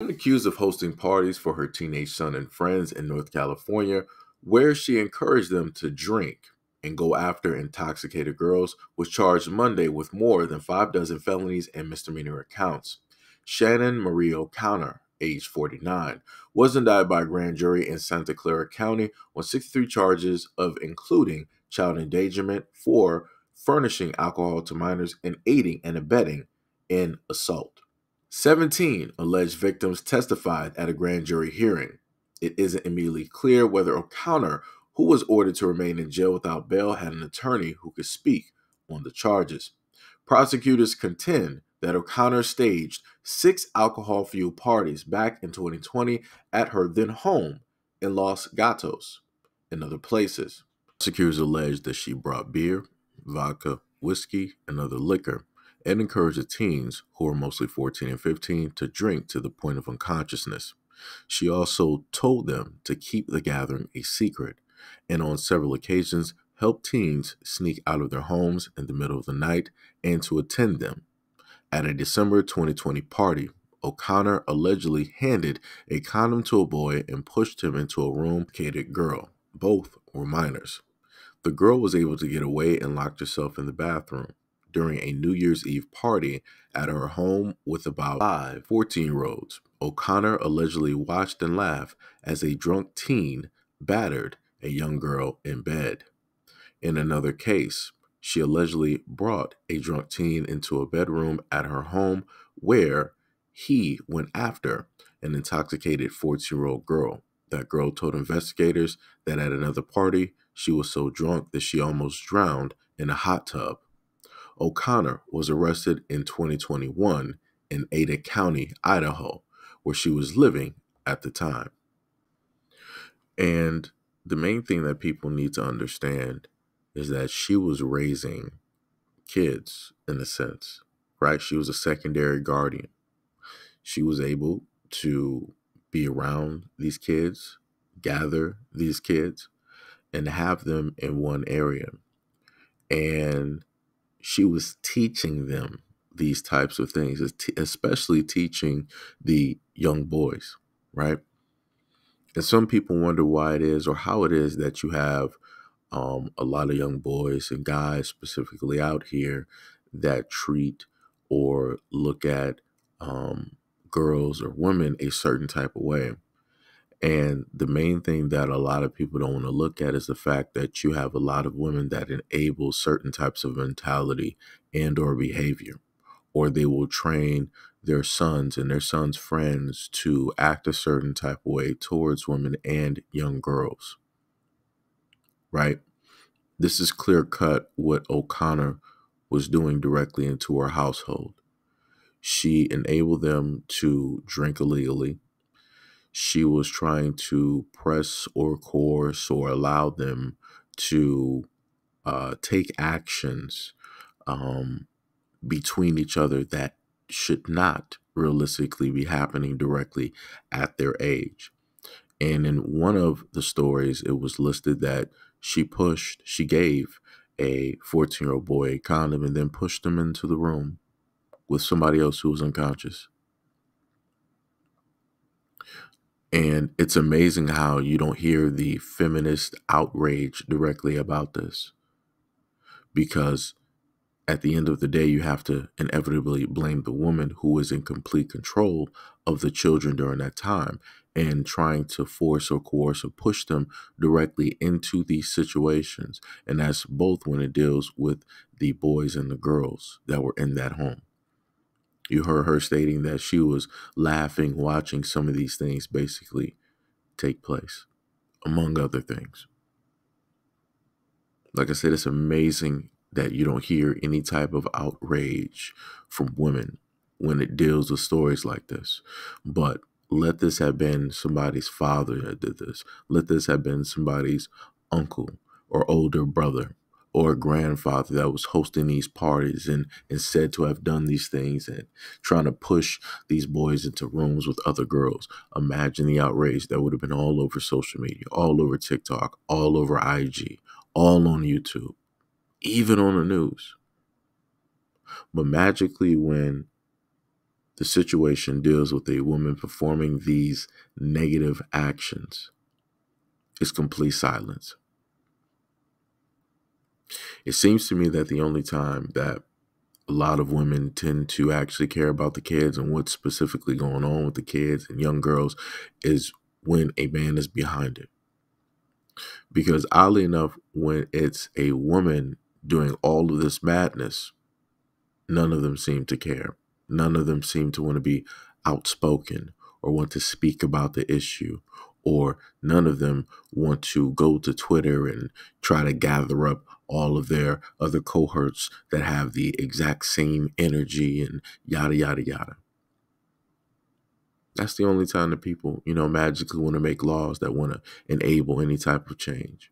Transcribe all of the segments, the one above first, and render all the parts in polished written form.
Accused of hosting parties for her teenage son and friends in North California, where she encouraged them to drink and go after intoxicated girls, was charged Monday with more than 5 dozen felonies and misdemeanor counts. Shannon Marie O'Connor, age 49, was indicted by a grand jury in Santa Clara County on 63 charges of including child endangerment for furnishing alcohol to minors and aiding and abetting in assault. 17 alleged victims testified at a grand jury hearing. It isn't immediately clear whether O'Connor, who was ordered to remain in jail without bail, had an attorney who could speak on the charges. Prosecutors contend that O'Connor staged 6 alcohol-fueled parties back in 2020 at her then home in Los Gatos and other places. Prosecutors allege that she brought beer, vodka, whiskey, and other liquor and encouraged the teens, who were mostly 14 and 15, to drink to the point of unconsciousness. She also told them to keep the gathering a secret, and on several occasions helped teens sneak out of their homes in the middle of the night and to attend them. At a December 2020 party, O'Connor allegedly handed a condom to a boy and pushed him into a room with a girl. Both were minors. The girl was able to get away and locked herself in the bathroom. During a New Year's Eve party at her home with about 14-year-olds, O'Connor allegedly watched and laughed as a drunk teen battered a young girl in bed. In another case, she allegedly brought a drunk teen into a bedroom at her home where he went after an intoxicated 14-year-old girl. That girl told investigators that at another party, she was so drunk that she almost drowned in a hot tub. O'Connor was arrested in 2021 in Ada County, Idaho, where she was living at the time. And the main thing that people need to understand is that she was raising kids in a sense, right? She was a secondary guardian. She was able to be around these kids, gather these kids, and have them in one area. And she was teaching them these types of things, especially teaching the young boys, right? And some people wonder why it is or how it is that you have a lot of young boys and guys specifically out here that treat or look at girls or women a certain type of way. And the main thing that a lot of people don't want to look at is the fact that you have a lot of women that enable certain types of mentality and or behavior, or they will train their sons and their sons' friends to act a certain type of way towards women and young girls, right? This is clear cut what O'Connor was doing directly into her household. She enabled them to drink illegally. She was trying to press or coerce or allow them to take actions between each other that should not realistically be happening directly at their age. And in one of the stories, it was listed that she gave a 14-year-old boy a condom and then pushed him into the room with somebody else who was unconscious. And it's amazing how you don't hear the feminist outrage directly about this, because at the end of the day, you have to inevitably blame the woman who is in complete control of the children during that time and trying to force or coerce or push them directly into these situations. And that's both when it deals with the boys and the girls that were in that home. You heard her stating that she was laughing, watching some of these things basically take place, among other things. Like I said, it's amazing that you don't hear any type of outrage from women when it deals with stories like this. But let this have been somebody's father that did this. Let this have been somebody's uncle or older brother or a grandfather that was hosting these parties and said to have done these things and trying to push these boys into rooms with other girls. Imagine the outrage that would have been all over social media, all over TikTok, all over IG, all on YouTube, even on the news. But magically, when the situation deals with a woman performing these negative actions, is complete silence. It seems to me that the only time that a lot of women tend to actually care about the kids and what's specifically going on with the kids and young girls is when a man is behind it. Because oddly enough, when it's a woman doing all of this madness, none of them seem to care. None of them seem to want to be outspoken or want to speak about the issue, or none of them want to go to Twitter and try to gather up all of their other cohorts that have the exact same energy and yada, yada, yada. That's the only time that people, magically want to make laws that want to enable any type of change.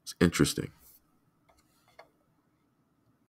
It's interesting.